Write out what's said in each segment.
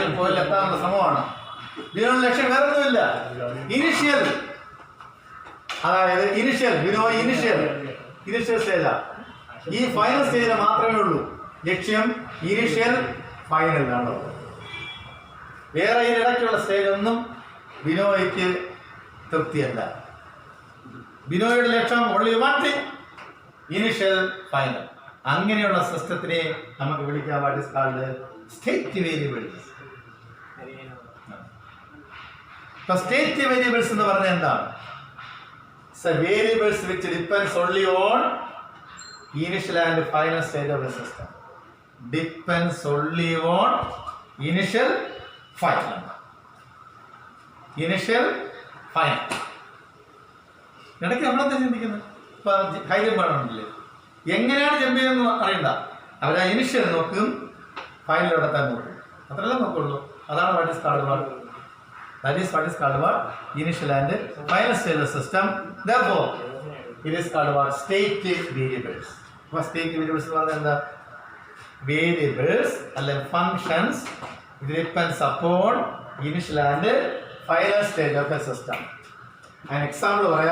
Final point എത്താനുള്ള ശ്രമമാണ്. ബിനോയുടെ ലക്ഷ്യം വേറൊന്നുമില്ല, ഇനിഷ്യൽ, അതായത് ഇനിഷ്യൽ സ്റ്റേജാ. ഈ ഫൈനൽ സ്റ്റേജിൽ മാത്രമേ ഉള്ളൂ ലക്ഷ്യം. ഇനിഷ്യൽ ഫൈനലിലാണ്. വേറെ ഇതിനിടയ്ക്കുള്ള സ്റ്റേജ് ഒന്നും ബിനോയ്ക്ക് തൃപ്തിയല്ല. ബിനോയുടെ ലക്ഷ്യം only one thing, initial final. അങ്ങനെയുള്ള സിസ്റ്റത്തിനെ നമുക്ക് വിളിക്കാൻ what is called state variables. ഇപ്പൊ സ്റ്റേറ്റ് വേരിയബിൾസ് എന്ന് പറഞ്ഞാൽ എന്താണ്? Variables which depends only on initial and final stage of the system. Depends only on initial final. ഇടയ്ക്ക് നമ്മളെന്താ ചിന്തിക്കുന്നത്? ഇപ്പൊ ഹൈ ജമ്പാണല്ലേ, എങ്ങനെയാണ് ജമ്പ് ചെയ്യുന്നത് അറിയണ്ട. അവർ ആ ഇനിഷ്യൽ നോക്കും, ഫൈനൽ എത്താൻ നോക്കും, അത്രയല്ലേ നോക്കുള്ളൂ. അതാണ് what is called what. That is what is called what? Initial and final stage of the system. Therefore, it is called what? State variables. What state variables are the variables and functions. It depends upon initial and final stage of the system. An example is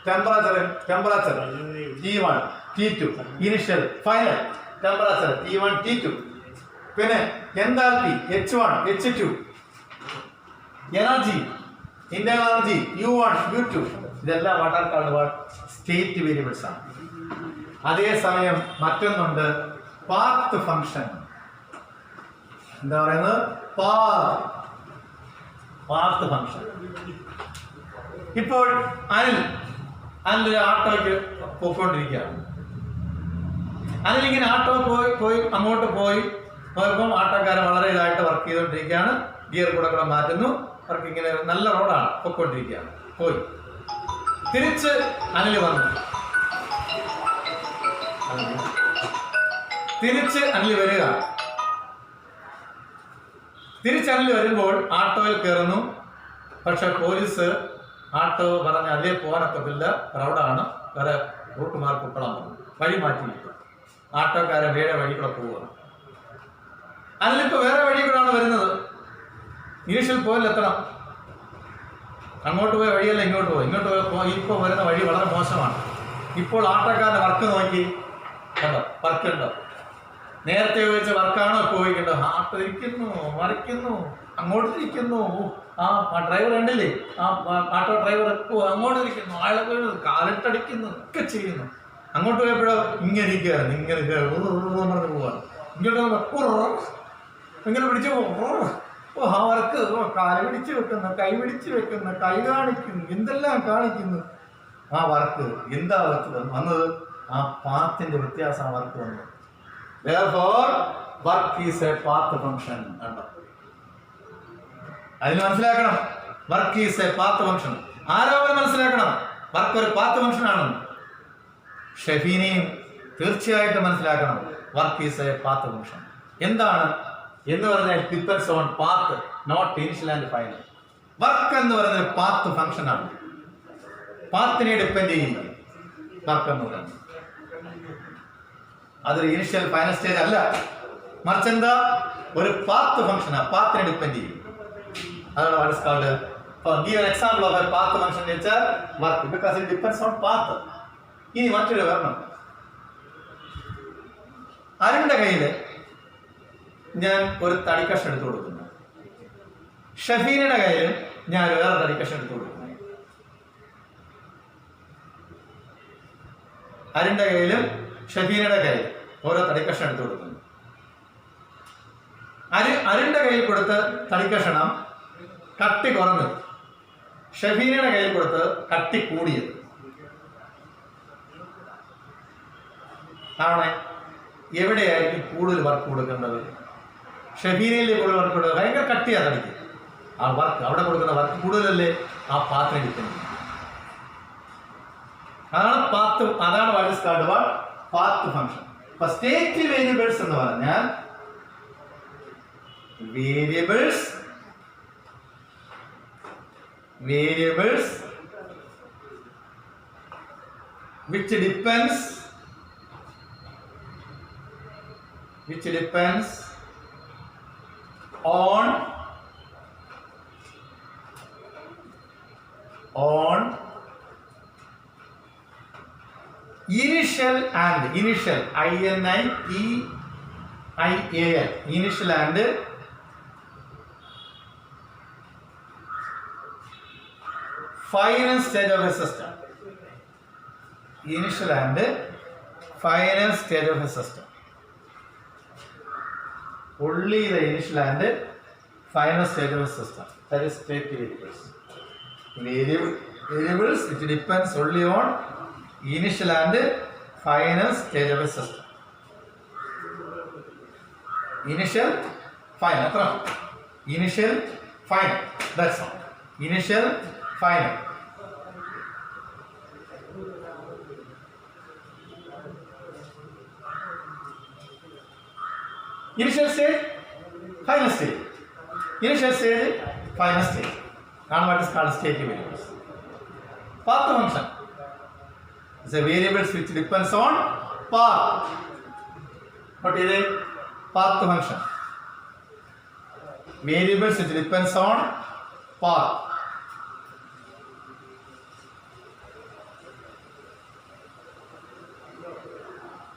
temperature T1, T2, initial, final, temperature T1, T2. Then enthalpy H1, H2. Energy, internal energy, U1, U2. ഇതെല്ലാം what are called what? State variables ആണ്. അതേസമയം മറ്റൊന്നുണ്ട്, path function. എന്താ പറയുന്നത്? Path function. ഇപ്പോൾ അനിലൊരു ആട്ടോയ്ക്ക് പോയിക്കൊണ്ടിരിക്കുകയാണ്. അനിലിങ്ങനെ ആട്ടോ പോയി അങ്ങോട്ട് പോയപ്പോൾ ആട്ടോക്കാരൻ വളരെ ഇതായിട്ട് വർക്ക് ചെയ്തുകൊണ്ടിരിക്കുകയാണ്. ഗിയർ കൂടെ മാറ്റുന്നു. അവർക്ക് ഇങ്ങനെ നല്ല റോഡാണ്, പൊയ്ക്കൊണ്ടിരിക്കുകയാണ്. പോയി തിരിച്ച് അനിൽ വന്നു. തിരിച്ച് അനിൽ വരുമ്പോൾ ആട്ടോയിൽ കയറുന്നു. പക്ഷെ പോലീസ് ആട്ടോ പറഞ്ഞ അതേ പോകാനൊക്കത്തില്ല, റോഡാണ്, വേറെ റൂട്ട് മാർക്ക് ഉൾപ്പെടാൻ പറഞ്ഞു, വഴി മാറ്റി വിട്ടു. ആട്ടോക്കാരൻ വേറെ വഴി കൂടെ പോവുകയാണ്. അതിലിപ്പോൾ വേറെ വഴി കൂടെയാണ് വരുന്നത്. ഇനീഷ്യൽ പോയിന്റ് എത്തണം. അങ്ങോട്ട് പോയ വഴിയല്ല ഇങ്ങോട്ട് പോയി. ഇപ്പോൾ വരുന്ന വഴി വളരെ മോശമാണ്. ഇപ്പോൾ ആട്ടോക്കാരൻ്റെ വർക്ക് നോക്കി, കണ്ടോ വർക്കുണ്ടോ? നേരത്തെ ചോദിച്ച വർക്കാണോ ഇപ്പോൾ ചോദിക്കേണ്ടത്? ആട്ടോ ഇരിക്കുന്നു, മറിക്കുന്നു, അങ്ങോട്ട് ഇരിക്കുന്നു. ആ ഡ്രൈവർ കണ്ടില്ലേ, ആ ആട്ടോ ഡ്രൈവർ അങ്ങോട്ട് ഇരിക്കുന്നു, ആളെ കാലിട്ടടിക്കുന്നു, ഒക്കെ ചെയ്യുന്നു. അങ്ങോട്ട് പോയപ്പോഴോ ഇങ്ങനെ ഇരിക്കുകയായിരുന്നു, ഇങ്ങനെ പറഞ്ഞു പോവാണ്. ഇങ്ങനെ പിടിച്ചു ആ വർക്ക്, കാല് പിടിച്ച് വെക്കുന്നു, കൈ പിടിച്ച് വെക്കുന്നു, കൈ കാണിക്കുന്നു, എന്തെല്ലാം കാണിക്കുന്നു. ആ വർക്ക് എന്താ വർക്ക് വന്നത്? ആ പാത്തിന്റെ വ്യത്യാസം വർക്ക് വന്നത്. Therefore, work is a path function. അതിന് മനസ്സിലാക്കണം, work is a path function. ആരോപണം മനസ്സിലാക്കണം, വർക്ക് ഒരു പാത്ത് ഫംഗ്ഷൻ ആണെന്ന്. ഷെഫീനെയും തീർച്ചയായിട്ടും മനസ്സിലാക്കണം, work is a path function. എന്താണ് എന്ന് പറഞ്ഞാൽ depends on path, not initial and final. Work എന്ന് പറയുന്നത് പാത്ത് ഫംഗ്ഷൻ ആണ്, പാത്തിനെ ഡിപ്പെൻഡ് ചെയ്യുന്നു വർക്ക് എന്ന് പറയുന്നത്. അതൊരു ഇനിഷ്യൽ ഫൈനൽ സ്റ്റേജ് അല്ല, മറിച്ച് എന്താ, ഒരു പാത്ത് ഫംഗ്ഷനാണ്, പാത്തിനെ ഡിപ്പെൻഡ് ചെയ്യും. അതാണ് what is called. Give an example of a path function എന്ന് വെച്ചാൽ work, because it depends on path. ഇനി മറ്റൊരു വരണം, അരുണിന്റെ കയ്യിൽ ഞാൻ ഒരു തടിക്കഷ്ണം എടുത്തു കൊടുക്കുന്നു, ഷഫീനയുടെ കയ്യിൽ ഞാൻ വേറെ തടിക്കഷ്ണം എടുത്തു കൊടുക്കുന്നു. അരുണിന്റെ കയ്യിലും ഷഫീനയുടെ കയ്യിൽ ഓരോ തടിക്കഷ്ണം എടുത്തു കൊടുക്കുന്നു. അരുണിന്റെ കയ്യിൽ കൊടുത്ത് തടിക്കഷണം കട്ടി കുറഞ്ഞത്, ഷഫീനയുടെ കയ്യിൽ കൊടുത്ത് കട്ടി കൂടിയത്. ആണ് എവിടെയായിരിക്കും കൂടുതൽ വർക്ക് കൊടുക്കേണ്ടത്? ഷഫീനയിലെ കൂടുതൽ വർക്ക് കൊടുക്കുക, ഭയങ്കര കട്ടിയാണ് തടിക്ക്. ആ വർക്ക് അവിടെ കൊടുക്കുന്ന വർക്ക് കൂടുതലല്ലേ, ആ പാത്തിനെ ഡിപ്പെൻഡ് ചെയ്യും. അതാണ് പാത്ത്, അതാണ് what is called what path function. അപ്പൊ സ്റ്റേറ്റ് വേരിയബിൾസ് എന്ന് പറഞ്ഞാൽ variables which depends on initial and initial initial and final stage of a system. Initial and final stage of a system. Only the initial and final stage of a system. That is state variables. Variables which depends only on initial and final stage of a system. Initial, final. Initial, final. That's all. Initial, final. Initial stage, final stage. Initial stage, final stage. And what is called state variables. Path function is a variables which depends on path. What is it? Path function. Variables which depends on path.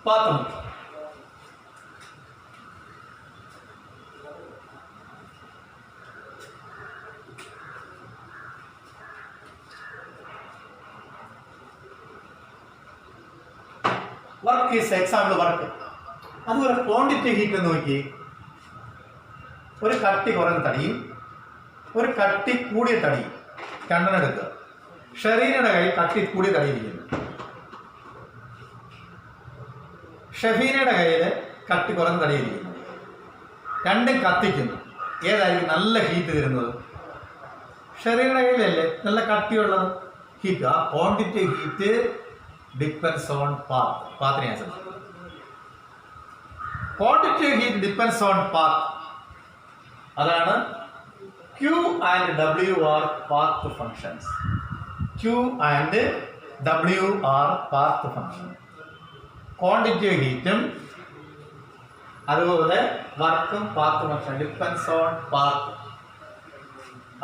Path function. Work is example work. അതുപോലെ quantity heat നോക്കി, ഒരു കട്ടി കുറഞ്ഞ തടിയും ഒരു കട്ടി കൂടിയ തടിയും രണ്ടെണ്ണം എടുക്കുക. ഷെറീനയുടെ കയ്യിൽ കട്ടി കൂടിയ തടിയിരിക്കുന്നു, ഷെഫീനയുടെ കയ്യിൽ കട്ടി കുറഞ്ഞ തടിയിരിക്കുന്നു. രണ്ടും കത്തിക്കുന്നു. ഏതായിരിക്കും നല്ല ഹീറ്റ് തരുന്നത്? ഷെറീനയുടെ കയ്യിലല്ലേ നല്ല കട്ടിയുള്ളത് ഹീറ്റ്. ആ quantity heat depends on path. പാത്തിനെ അനുസരിച്ച് quantity heat depends on path. അതാണ് Q and W are path functions. Q and W are path functions. Quantity heatum അതുപോലെ വർക്കും path function depends on path.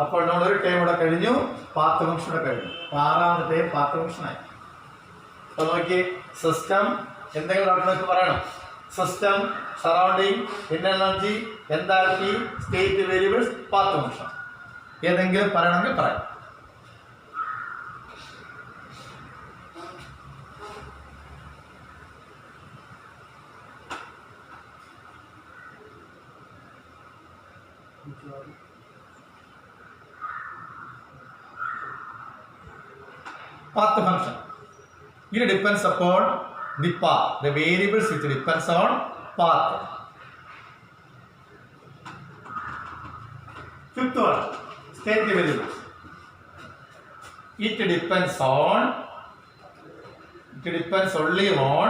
അപ്പോൾ നമ്മൾ ഒരു ടൈം ഇവിടെ കഴിഞ്ഞു, path function ഇവിടെ കഴിഞ്ഞു. ആറാമത്തെ path function ആയി. അപ്പോൾ നോക്കി, സിസ്റ്റം എന്തെങ്കിലും ഡോക്ടർക്ക് പറയണം. System, surrounding, energy, enthalpy, state variables, path function. ഏതെങ്കിലും പറയണമെങ്കിൽ പറയാം. Path function. It depends upon the path, the variables which depends on path. Fifth one, state variables. It depends only on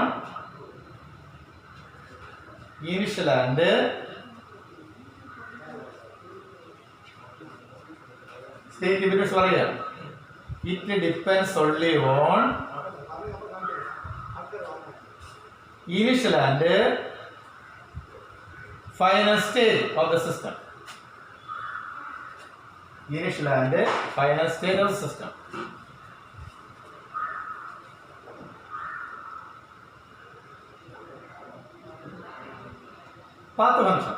initial and state variables. It depends only on initial and final stage of the system. Initial and final stage of the system. Path function.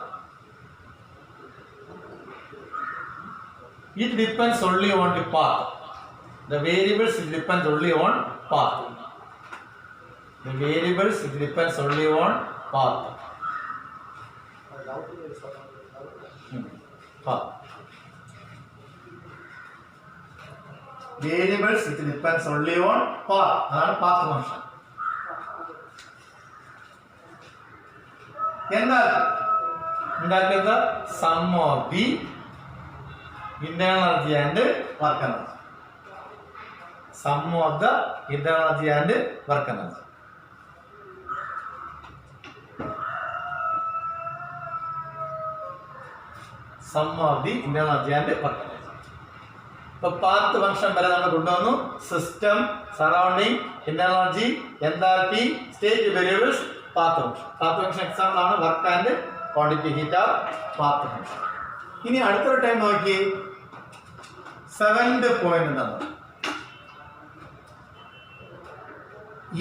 It depends only on the path. The variables it depends only on path. The variables it depends only on path. Path. Variables it depends only on path. That's path function. എന്താ sum of the internal energy and work energy. Sum of the internal energy and work energy. Sum of the internal energy and work energy. So path function വരെ നമ്മൾ കൊണ്ടുവന്നു. System, surrounding, internal energy, enthalpy, state variables, path function. Path function example ആണ് work and quantity heat of path function. ഇനി അടുത്തൊരു time നോക്കി. 7th point എന്താണ്?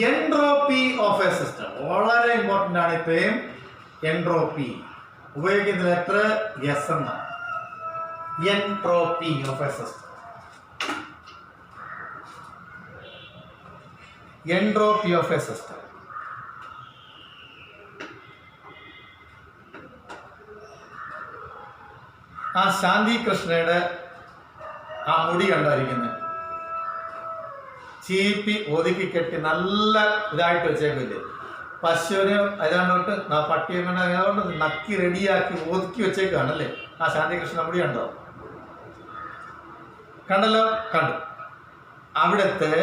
Entropy of a system. വളരെ important ആണ്. ഇത്രയും എൻട്രോപ്പി ഉപയോഗിക്കുന്ന ലെറ്റർ എസ് എന്നാണ്. Entropy of a system. Entropy of a system. ആ ശാന്തി കൃഷ്ണയുടെ ആ മുടി കണ്ടായിരിക്കുന്നത് ചീപ്പി ഒതുക്കി കെട്ടി നല്ല ഇതായിട്ട് വെച്ചേക്കില്ലേ. പശുവിന് ഏതാണ്ടോട്ട് പട്ടിയെ കൊണ്ട് നക്കി റെഡിയാക്കി ഒതുക്കി വെച്ചേക്കാണല്ലേ ആ ശാന്തി കൃഷ്ണ മുടി കണ്ടോ? കണ്ടല്ലോ, കണ്ടു. അവിടുത്തെ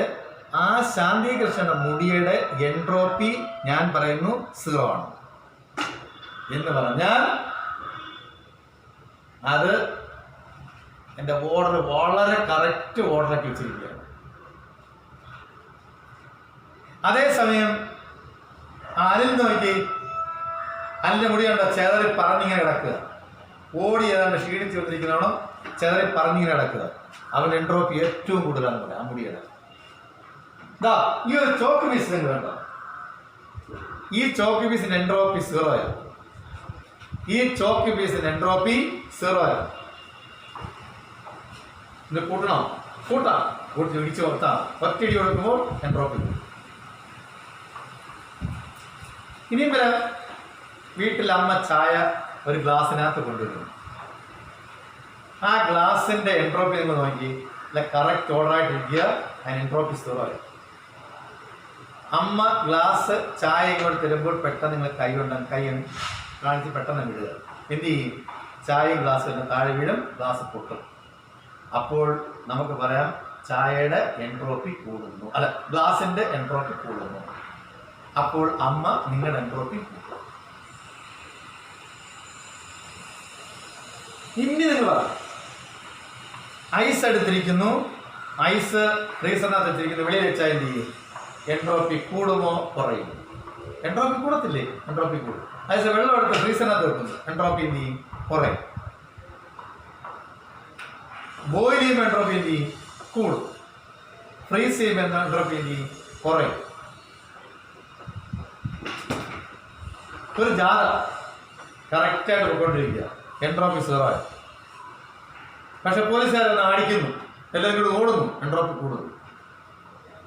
ആ ശാന്തി കൃഷ്ണന്റെ മുടിയുടെ എൻട്രോപ്പി ഞാൻ പറയുന്നു 0 ആണ് എന്ന് പറഞ്ഞാൽ അത് എൻ്റെ ഓർഡർ വളരെ കറക്റ്റ് ഓർഡറാക്കി വെച്ചിരിക്കുകയാണ്. അതേസമയം അനിൽ നോക്കി, അനിലിൻ്റെ മുടി കണ്ടോ ചെതറി പറഞ്ഞിങ്ങനെ കിടക്കുക. ഓടി ഏതാണ്ട് ക്ഷീണിച്ച് വന്നിരിക്കുന്നവണം ചെതറി പറഞ്ഞിങ്ങനെ കിടക്കുക. അവൻ്റെ എൻട്രോപ്പി ഏറ്റവും കൂടുതലാണെന്ന് പറയാം ആ മുടിയുടെ. ഇതാ ഈ ഒരു ചോക്ക് പീസ് നിങ്ങൾ കണ്ടോ? ഈ ചോക്ക് പീസിന്റെ എൻട്രോപ്പി 0 ആയിരുന്നു. ഈ ചോക്ക് പീസിന്റെ എൻട്രോപ്പി 0 ആയിരുന്നു. ഇത് കൂട്ടണം, കൂട്ടാം, കൂട്ടി ഇടിച്ച് കൊടുത്താൽ ഒറ്റയടി കൊടുക്കുമ്പോൾ എൻട്രോപ്പി. ഇനിയും വരാം. വീട്ടിൽ അമ്മ ചായ ഒരു ഗ്ലാസ്സിനകത്ത് കൊണ്ടുവരുന്നു. ആ ഗ്ലാസിന്റെ എൻട്രോപ്പി നിങ്ങൾ നോക്കി, അല്ല കറക്റ്റ് ഓർഡറായിട്ട് ഇരിക്കുക. അതിന് എൻട്രോപ്പി 0 ആയി. അമ്മ ഗ്ലാസ് ചായ ഇങ്ങോട്ട് തരുമ്പോൾ പെട്ടെന്ന് നിങ്ങൾ കൈ കാണിച്ച് പെട്ടെന്ന് വിടുക. എന്ത് ചെയ്യും? ചായയും ഗ്ലാസ് താഴെ വീഴും, ഗ്ലാസ് പൊട്ടും. അപ്പോൾ നമുക്ക് പറയാം ചായയുടെ എൻട്രോപ്പി കൂടുന്നു, അല്ല ഗ്ലാസിന്റെ എൻട്രോപ്പി കൂടുന്നു. അപ്പോൾ അമ്മ നിങ്ങളുടെ എൻട്രോപ്പി കൂട്ടും. ഇനി നിങ്ങൾ പറ, ഐസ് എടുത്തിരിക്കുന്നു, ഐസ് ഫ്രീസറിനകത്ത് വെച്ചിരിക്കുന്നു, വെളിയിൽ വെച്ചാൽ എന്ത് ചെയ്യും? എൻട്രോപ്പി കൂടുമോ കുറയും? എൻട്രോപ്പി കൂടത്തില്ലേ? എൻട്രോപ്പി കൂടും. ഐസ് വെള്ളം എടുത്ത് ഫ്രീസറിനകത്ത് വെക്കുന്നു, എൻട്രോപ്പി എന്ത് ചെയ്യും? കുറയും. ബോയിൽ ചെയ്യുമ്പോൾ എൻട്രോപ്പി എന്ത് ചെയ്യും? കൂടും. ഫ്രീസ് ചെയ്യുമ്പോൾ എൻട്രോപ്പി എന്ത് ചെയ്യും? കുറയും. ഒരു ജാഥ കറക്റ്റായിട്ട് പോയിക്കൊണ്ടിരിക്കുക, എൻട്രോപ്പി 0 ആയി. പക്ഷെ പോലീസുകാരൊന്ന് അടിക്കുന്നു, എല്ലാവരും കൂടി ഓടുന്നു, എൻട്രോപ്പി കൂടുന്നു.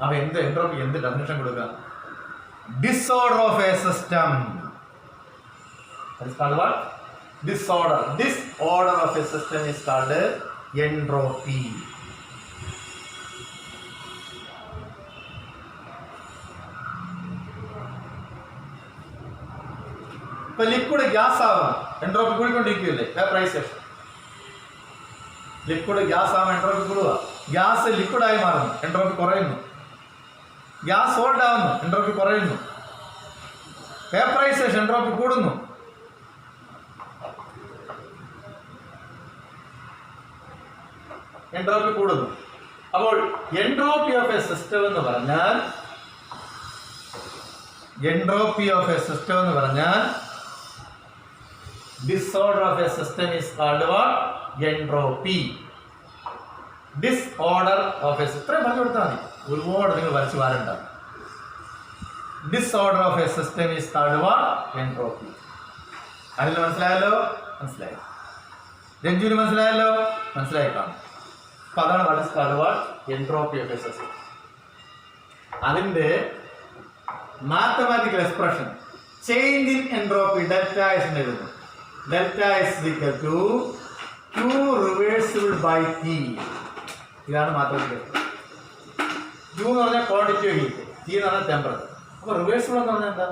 അപ്പൊ എൻട്രോപ്പി എന്ത് ഡെഫിനിഷൻ കൊടുക്കുക? Disorder of a system. Disorder of a system is called entropy. ഇപ്പൊ ലിക്വിഡ് ഗ്യാസ് ആവാം, എൻട്രോപ്പി കൂടിക്കൊണ്ടിരിക്കുകയല്ലേ? വേപ്പറൈസേഷൻ. ലിക്വിഡ് ഗ്യാസ് ആവാൻ എൻട്രോപ്പി കൂടുക. ഗ്യാസ് ലിക്വിഡായി മാറുന്നു, എൻട്രോപ്പി കുറയുന്നു. ഗ്യാസ് സോൾഡ് ആവുന്നു, എൻട്രോപ്പി കുറയുന്നു. വേപ്പറൈസേഷൻ, എൻട്രോപ്പി കൂടുന്നു. എൻട്രോപ്പി കൂടുന്നു. അപ്പോൾ എൻട്രോപ്പി ഓഫ് എ സിസ്റ്റം എന്ന് പറഞ്ഞാൽ disorder of a system is called what? Entropy. Disorder of a system. ഇത്രയും പറഞ്ഞു കൊടുത്താൽ മതി, ഒരുപാട് നിങ്ങൾ വരച്ചു വാരണ്ട. Disorder of a system is called what? Entropy. അതിൽ മനസ്സിലായല്ലോ? മനസ്സിലായി. രഞ്ജുവിന് മനസ്സിലായല്ലോ? മനസ്സിലായിക്കാം. അപ്പൊ അതാണ് what is called what? Entropy of a system. അതിന്റെ mathematical expression change in entropy delta S എന്ന് എഴുതുന്നു. Delta S equal to Q reversible by T. ഇതാണ് മാത്തമാറ്റിക്കൽ. Q എന്ന് പറഞ്ഞാൽ ക്വാണ്ടിറ്റി ഓഫ് ഹീറ്റ്, T എന്ന് പറഞ്ഞാൽ ടെമ്പറേച്ചർ. അപ്പോൾ റിവേഴ്സിബിൾ എന്ന് പറഞ്ഞാൽ എന്താ?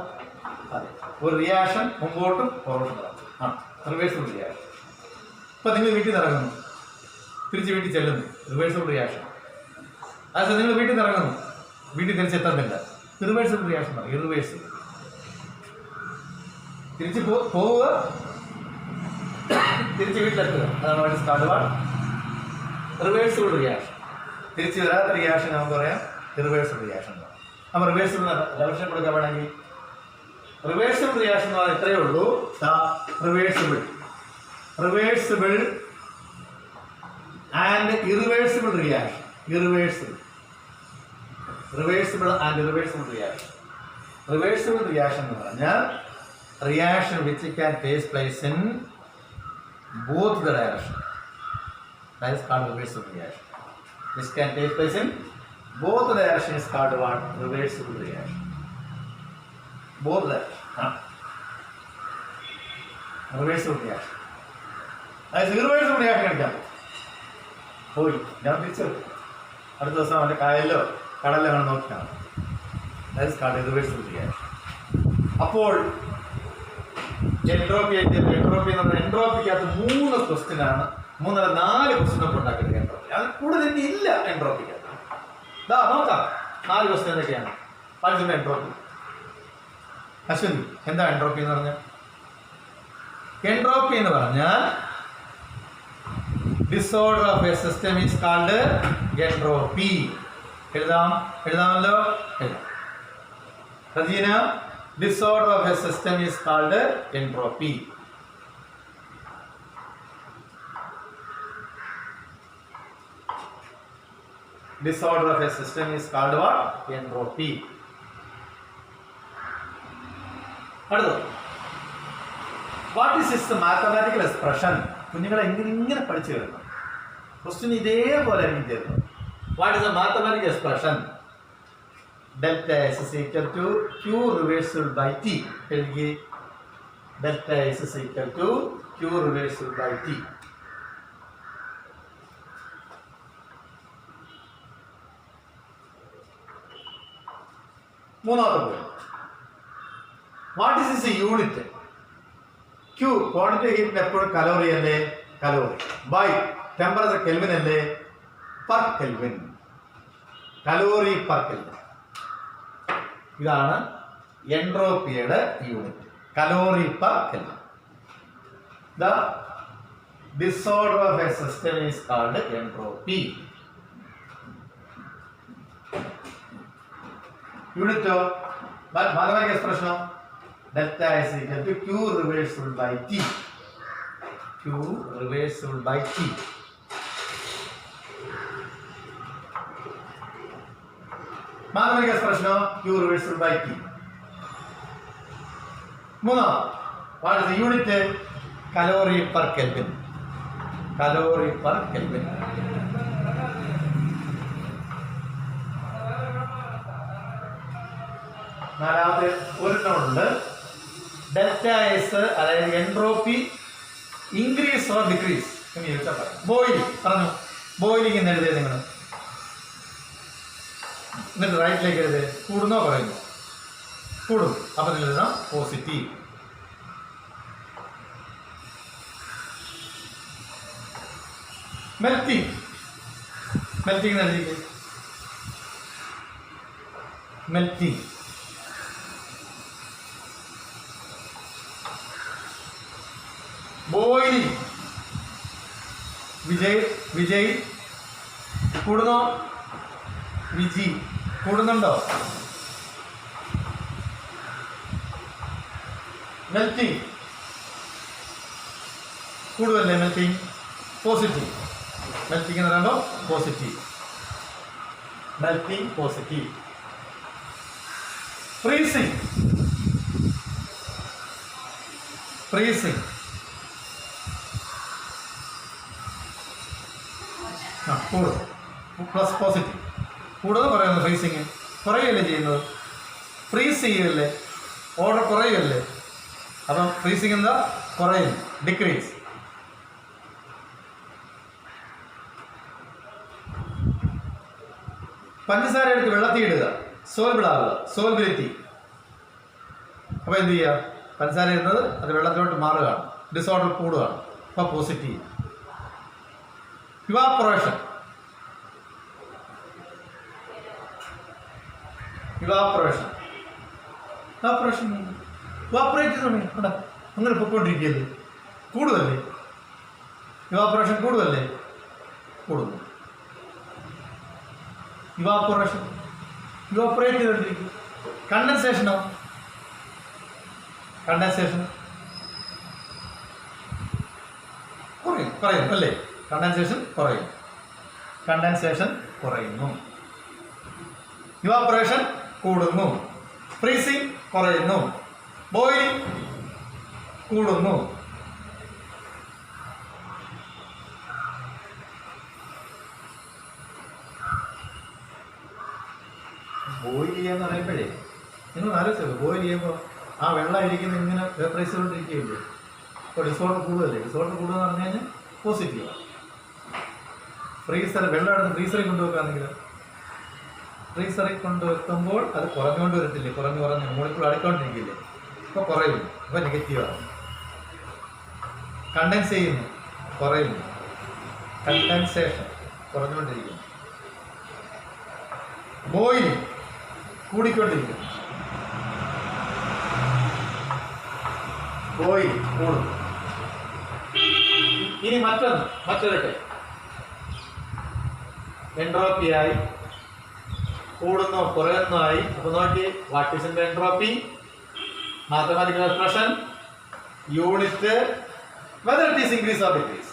അതെ, ഒരു റിയാക്ഷൻ മുമ്പോട്ടും പുറകോട്ടും റിവേഴ്സിബിൾ റിയാക്ഷൻ. ഇപ്പം നിങ്ങൾ വീട്ടിൽ നിന്ന് ഇറങ്ങുന്നു, തിരിച്ച് വീട്ടിൽ ചെല്ലുന്നു, റിവേഴ്സിബിൾ റിയാക്ഷൻ. അതായത് നിങ്ങൾ വീട്ടിൽ നിന്ന് ഇറങ്ങുന്നു, വീട്ടിൽ തിരിച്ചെത്തുന്നില്ല, ഇറിവേഴ്സിബിൾ റിയാക്ഷൻ പറയും. ഇറിവേഴ്സിബിൾ. തിരിച്ച് പോവുക, തിരിച്ച് വീട്ടിലെത്തുക, അതാണ് വേണ്ടി സ്റ്റാർട്ട്. Reversible reaction. തിരിച്ച് വരാത്ത റിയാക്ഷൻ നമുക്ക് പറയാം ഇറിവേഴ്സിബിൾ റിയാക്ഷൻ. അപ്പോൾ റിവേഴ്സിബിൾ ഡെഫിനിഷൻ കൊടുക്കാൻ വേണമെങ്കിൽ റിവേഴ്സിബിൾ റിയാക്ഷൻ എന്ന് പറഞ്ഞാൽ ഇത്രയേ ഉള്ളൂ. Reversible and irreversible reaction. Reversible and irreversible reaction. Reversible reaction എന്ന് പറഞ്ഞാൽ reaction which can take place in both the direction. That is called reversible reaction. This can take place in both the direction is called what? Reversible reaction. Both direction. Reversible reaction. That is irreversible reaction എടുക്കാം. പോയി ഞാൻ തിരിച്ചു അടുത്ത ദിവസം അവൻ്റെ കായലിലോ കടലിലോ ആണ് നോക്കിയാണ്. That is called irreversible reaction. അപ്പോൾ എൻട്രോപ്പി എന്ന് പറഞ്ഞാൽ എൻട്രോപ്പിക്കകത്ത് 3 ക്വസ്റ്റ്യനാണ്, 4 ക്വസ്റ്റ്യനൊക്കെ ഉണ്ടാക്കുന്നത് എൻട്രോപ്പി. അത് കൂടുതൽ ഇനി ഇല്ല എൻട്രോപ്പിക്കകത്ത്. ഇതാ നോക്കാം 4 ക്വസ്റ്റ്യൻ എന്തൊക്കെയാണ് പഠിച്ചിട്ടുണ്ട് എൻട്രോപ്പി. അശ്വിനി, എന്താ എൻട്രോപ്പി എന്ന് പറഞ്ഞാൽ? എൻട്രോപ്പി എന്ന് പറഞ്ഞാൽ disorder of a system is called entropy. എഴുതാമല്ലോ. Rejina, disorder of a system is called entropy. Disorder of a system is called what? Entropy. What is its mathematical expression? കുഞ്ഞുങ്ങളെ ഇങ്ങനെ പഠിച്ചു വരുന്നു. ക്വസ്റ്റ്യൻ ഇതേപോലെ തരുന്നു. What is the mathematical expression? Delta S is equal to Q reversible by T. Delta S is equal to Q reversible by T. മൂന്നാമത്തെ point. What is is unit? Q quantity ഹീറ്റിന് എപ്പോഴും calorie അല്ലേ? Calorie. By temperature kelvin അല്ലേ? Per kelvin. Calorie per kelvin. ഇതാണ് എൻട്രോപ്പിയുടെ unit, calorie per kelvin. The disorder of a system is called entropy. യൂണിറ്റോ mathematical എക്സ്പ്രഷനോ? Delta is equal to Q reversible by T. Q reversible by T. Mathematical എക്സ്പ്രഷനോ? Q reversible by T. മൂന്നാം, what is the unit? Calorie per kelvin. Calorie per kelvin. നാലാമത്തെ ഒരെണ്ണമുണ്ട്. Delta S, അതായത് entropy increase or decrease എന്ന് ചോദിച്ചാൽ പറയാം. Boiling പറഞ്ഞു. Boiling എന്ന് എഴുതിയത് നിങ്ങൾ എന്നിട്ട് റൈറ്റിലേക്ക് എഴുതി. കൂടുന്നോ പറയുന്നു? കൂടും. അപ്പം നിങ്ങൾ എഴുതാം പോസിറ്റീവ്. മെൽറ്റിംഗ്. മെൽറ്റിംഗ് എന്ന് എഴുതിക്ക്. മെൽറ്റിംഗ്. ബോയിലിംഗ്. വിജയ് കൂടുന്നോ? വിജി കൂടുന്നുണ്ടോ? മെൽറ്റിംഗ് കൂടുമല്ലേ? Melting positive. മെൽറ്റിംഗ് എന്ന് പറയുമ്പോൾ positive. Melting positive. Freezing. Freezing കൂടും. Plus positive. കൂടുതൽ പറയുന്നത് ഫ്രീസിങ്. കുറയല്ലേ ചെയ്യുന്നത്? ഫ്രീസ് ചെയ്യല്ലേ, ഓർഡർ കുറയല്ലേ. അപ്പം ഫ്രീസിങ് എന്താ? കുറയും. ഡിക്രീസ്. പഞ്ചസാര എടുത്ത് വെള്ളത്തിൽ ഇടുക, സോൾബിൾ ആവുക, സോൾബിലിറ്റി. അപ്പോൾ എന്ത് ചെയ്യുക? പഞ്ചസാര ഇടുന്നത് അത് വെള്ളത്തിലോട്ട് മാറുകയാണ്, ഡിസോർഡർ കൂടുകയാണ്. അപ്പോൾ positive. Evaporation. Evaporation. Evaporation evaporate തുടങ്ങി കേട്ടോ. അങ്ങനെ പൊയ്ക്കൊണ്ടിരിക്കുകയല്ലേ, കൂടുമല്ലേ? ഇവാപ്പറേഷൻ കൂടുമല്ലേ? കൂടുന്നു. ഇവാപ്പറേഷൻ ഇവാപ്പറേറ്റ് ചെയ്തുകൊണ്ടിരിക്കും. കണ്ടൻസേഷനോ? കണ്ടൻസേഷൻ കുറയും അല്ലേ? കണ്ടൻസേഷൻ കുറയും. കണ്ടൻസേഷൻ കുറയുന്നു. ഇവാപറേഷൻ കൂടുന്നു. ഫ്രീസിങ് കുറയുന്നു. ബോയിലിംഗ് കൂടുന്നു. ബോയിൽ ചെയ്യാന്ന് പറയുമ്പോഴേ നിങ്ങൾ ആലോചിച്ചോ, ബോയിൽ ചെയ്യുമ്പോൾ ആ വെള്ളം ഇരിക്കുന്ന ഇങ്ങനെ വേപ്പറൈസ് കൊണ്ടിരിക്കുകയില്ലേ. ഇപ്പോൾ ഡിസോർഡർ കൂടുതലല്ലേ. ഡിസോർഡർ കൂടുതൽ എന്ന് പറഞ്ഞു കഴിഞ്ഞാൽ പോസിറ്റീവാണ്. ഫ്രീസർ വെള്ളം എടുത്ത് ഫ്രീസറിൽ കൊണ്ടുവെക്കുകയാണെങ്കിൽ ഫ്രീസറിൽ കൊണ്ടുവെക്കുമ്പോൾ അത് കുറഞ്ഞുകൊണ്ട് വരത്തില്ലേ, കുറഞ്ഞ് മോളിക്കൂൾ അടക്കൊണ്ടിരിക്കില്ലേ, ഇപ്പോൾ കുറയുന്നു, അപ്പോൾ നെഗറ്റീവാണ്. കണ്ടൻസ് ചെയ്യുന്നു, കുറയുന്നു, കണ്ടൻസേഷൻ കുറഞ്ഞുകൊണ്ടിരിക്കുന്നു. ബോയിലിംഗ് കൂടിക്കൊണ്ടിരിക്കുന്നു, ബോയിലിംഗ് കൂടുന്നു. ഇനി മറ്റൊരൊക്കെ എൻട്രോപ്പിയായി കൂടുന്നോ കുറയുന്നോ ആയി. അപ്പോൾ നോക്കി, what is in entropy, mathematical expression, unit, whether it is increase or decrease.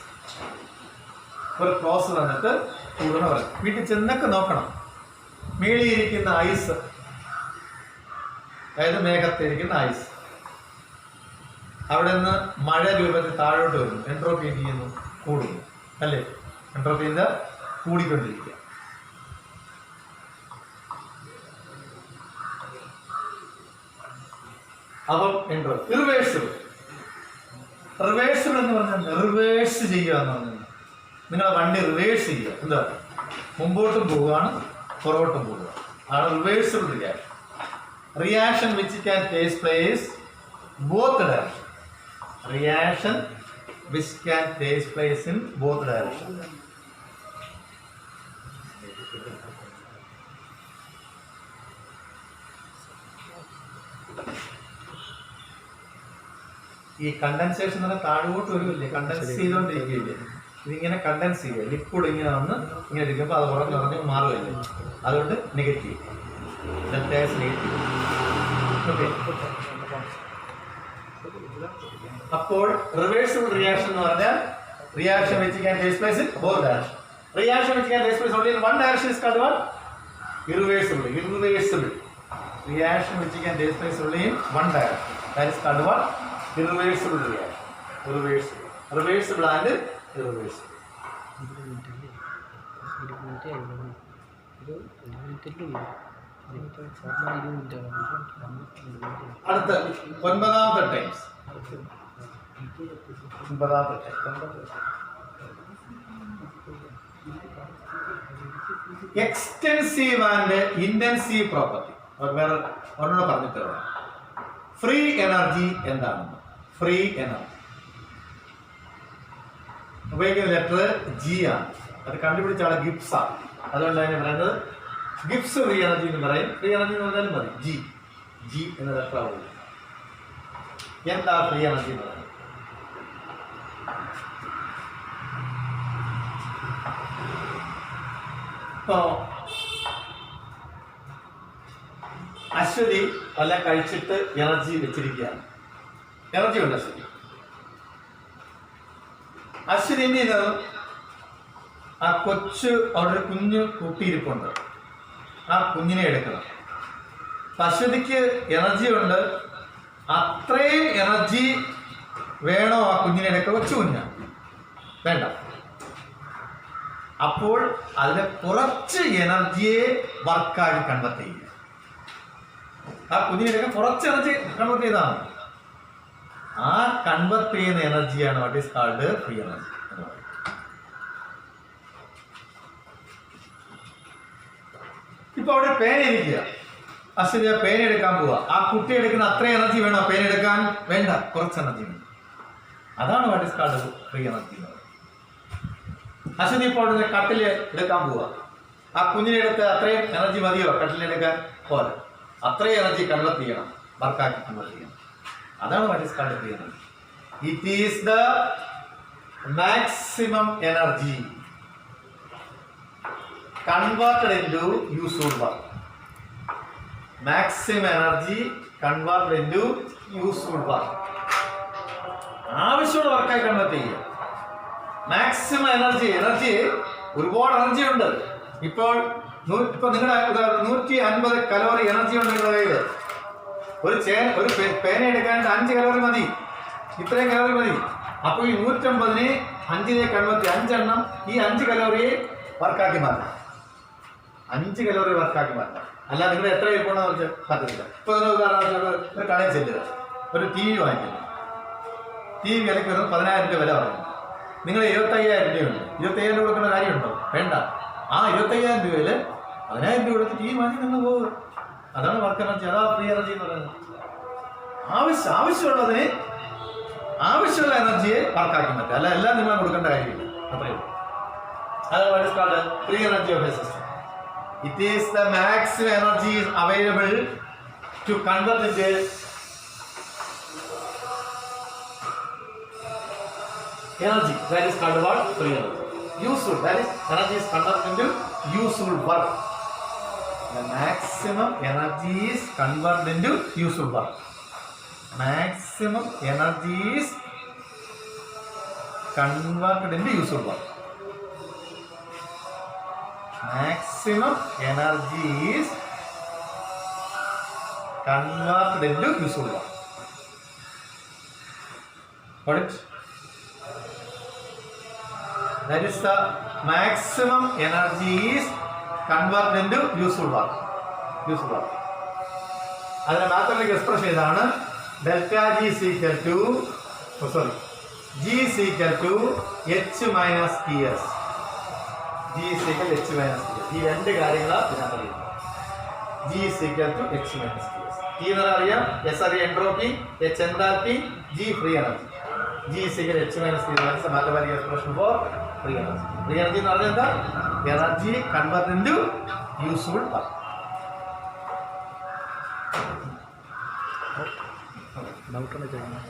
ഒരു ക്ലോസ് വന്നിട്ട് കൂടണ പറയും. വീട്ടിൽ ചെന്നൊക്കെ നോക്കണം. മേളിയിരിക്കുന്ന ഐസ്, അതായത് മേഘത്തിരിക്കുന്ന ഐസ്, അവിടെ നിന്ന് മഴ രൂപത്തിൽ താഴോട്ട് വരുന്നു. എൻട്രോപ്പി എന്ത് ചെയ്യുന്നു? കൂടുന്നു, അല്ലേ? എൻട്രോപ്പി എന്താ? കൂടിക്കൊണ്ടിരിക്കുക. അപ്പം എൻട്രോപ്പി റിവേഴ്സിബിൾ. റിവേഴ്സിബിൾ എന്ന് പറഞ്ഞാൽ റിവേഴ്സ് ചെയ്യുക എന്ന് പറഞ്ഞാൽ നിങ്ങളെ വണ്ടി റിവേഴ്സ് ചെയ്യുക. എന്താ? മുമ്പോട്ടും പോവുകയാണ്, പുറകോട്ടും പോവുക ആണ് reversible reaction. Reaction which can take place both direction. Reaction which can take place in both direction. ഈ കണ്ടൻസേഷൻ എന്ന് പറഞ്ഞാൽ താഴോട്ട് വരുമില്ലേ, കണ്ടൻസ് ചെയ്തോണ്ടിരിക്കുകയില്ലേ. ഇതിങ്ങനെ കണ്ടൻസ് ചെയ്യുക, ലിക്വിഡ് ഇങ്ങനെ വന്ന് ഇങ്ങനെ ഇരിക്കുമ്പോൾ അത് ഉറഞ്ഞുറഞ്ഞ് മാറുകയില്ലേ. അതുകൊണ്ട് നെഗറ്റീവ്, നെഗറ്റീവ്. ഓക്കെ. അപ്പോൾ റിവേഴ്സിബിൾ റിയാക്ഷൻ എന്ന് പറഞ്ഞാൽ reaction which can take place in both direction. Reaction which can take place only in one direction is called what? Irreversible. Irreversible reaction which can take place only in one direction, that is called what? Irreversible reaction. Reversible. Reversible and irreversible. അടുത്ത 9ാമത്തെ times. 9ാമത്തെ extensive and intensive property. വേറെ ഒരെണ്ണം പറഞ്ഞിട്ടുള്ള free energy എന്താണ്? Free energy ഉപയോഗിക്കുന്ന letter G ആണ്. അത് കണ്ടുപിടിച്ച ആളെ ഗിബ്സ് ആണ്. അതുകൊണ്ട് തന്നെ പറയുന്നത് ഗിബ്സ് ഫ്രീ എനർജി എന്ന് പറയും. ഫ്രീ എനർജി എന്ന് പറഞ്ഞാലും മതി. ജി ജി എന്ന ലെറ്റർ ആവുള്ളൂ. എന്താ ഫ്രീ എനർജി എന്ന് പറയുന്നത്? ഇപ്പോ അശ്വതി വല്ല കഴിച്ചിട്ട് എനർജി വെച്ചിരിക്കുകയാണ്. എനർജി ഉണ്ട് അശ്വതി. അശ്വതി എന്ത് ചെയ്തത്? ആ കൊച്ചു അവിടെ ഒരു കുഞ്ഞ് കൂട്ടിയിരിപ്പുണ്ട്, ആ കുഞ്ഞിനെ എടുക്കണം. അശ്വതിക്ക് എനർജി ഉണ്ട്. അത്രയും എനർജി വേണോ ആ കുഞ്ഞിനെ എടുക്കുക? കൊച്ചു കുഞ്ഞാണ്, വേണ്ട. അപ്പോൾ അതിലെ കുറച്ച് എനർജിയെ വർക്കാക്കി കൺവെർട്ട് ചെയ്യുക. ആ കുഞ്ഞിനെടുക്കാൻ കുറച്ച് എനർജി കൺവെർട്ട് ചെയ്താണ്. ആ കൺവെർട്ട് ചെയ്യുന്ന എനർജിയാണ് what is called free energy എന്ന് പറയുന്നത്. ഇപ്പൊ അവിടെ പേന ഇരിക്കുക, അശ്വതി പേന എടുക്കാൻ പോവുക. ആ കുട്ടി എടുക്കുന്ന അത്രയും എനർജി വേണോ പേന എടുക്കാൻ? വേണ്ട, കുറച്ച് എനർജി വേണം. അതാണ് what is called free energy എന്ന് പറയുന്നത്. അശ്വതി ഇപ്പോൾ അവിടുന്ന് കട്ടില് എടുക്കാൻ പോവുക. ആ കുഞ്ഞിനെടുത്ത് അത്രയും എനർജി മതിയോ കട്ടിലെടുക്കാൻ? പോലെ അത്രയും എനർജി കൺവെർട്ട് ചെയ്യണം, വർക്കാക്കി കൺവെർട്ട് ചെയ്യണം. അതാണ് what is called free energy. It is the maximum energy converted into useful work. Maximum energy converted into useful work. ആവശ്യമുള്ള വർക്കായി കൺവേർട്ട് ചെയ്യുക. മാക്സിമം എനർജി ഒരുപാട് എനർജി ഉണ്ട്. ഇപ്പോൾ നിങ്ങളുടെ 150 കലോറി എനർജി ഉണ്ട് നിങ്ങളുടെ കയ്യിൽ. ഒരു പേന എടുക്കാനായിട്ട് 5 കലോറി മതി. ഇത്രയും കലോറി മതി. അപ്പോൾ ഈ 150നെ 5ലേക്ക് കൺവേർട്ട് 5 എണ്ണം ഈ 5 കലോറിയെ വർക്കാക്കി മാറ്റാം. 5 കലോറി വർക്കാക്കി മാറ്റാം. അല്ല നിങ്ങൾ എത്ര പോകണമെന്ന് വെച്ചാൽ പറ്റത്തില്ല. ഇപ്പൊ ഉദാഹരണം ഒരു കടയിൽ ചെല്ലുക, ഒരു TV വാങ്ങിക്കുന്നു. TV വിലയ്ക്ക് വരുന്നത് 10,000 രൂപ വില പറയുന്നു. നിങ്ങൾ 75,000 രൂപയുണ്ട്. 25,000 രൂപ കൊടുക്കേണ്ട കാര്യമുണ്ടോ? വേണ്ട. ആ 25,000 രൂപയിൽ 10,000 രൂപ കൊടുത്ത് TV വാങ്ങി നിന്ന് പോകുക. അതാണ് വർക്ക് എനർജി. അതാ ഫ്രീ എനർജി എന്ന് പറയുന്നത്. ആവശ്യമുള്ളതിന് ആവശ്യമുള്ള എനർജിയെ വർക്കാക്കി മാറ്റുക. അല്ല എല്ലാം നിങ്ങൾ കൊടുക്കേണ്ട കാര്യമില്ല. അത്രയേ ഉള്ളൂ. അതാണ് free energy of a system. It is the maximum energy is available to convert into energy. That is called what? Free energy. Useful. That is energy is converted into useful work. The maximum energy is converted into useful work. Maximum energy is converted into useful work. Maximum energy is converted into useful work. Got it? That is the maximum energy is converted into useful work. Useful work. അതിന്റെ mathematical expression ഇതാണ്. Delta G is equal to G is equal to H minus Ts. G is equal to H minus Ts. ഈ രണ്ട് കാര്യങ്ങളാണ് ഇതിനകത്ത്. G is equal to H minus Ts. T എന്ന് അറിയാം, S അറിയാം entropy, H enthalpy, G free energy. G is equal to H minus Ts. That is the mathematical expression for free energy. Free energy എന്ന് പറഞ്ഞാൽ എന്താ? Energy converted into useful work. ഡൗട്ടാണ് ചെയ്യുന്നത്.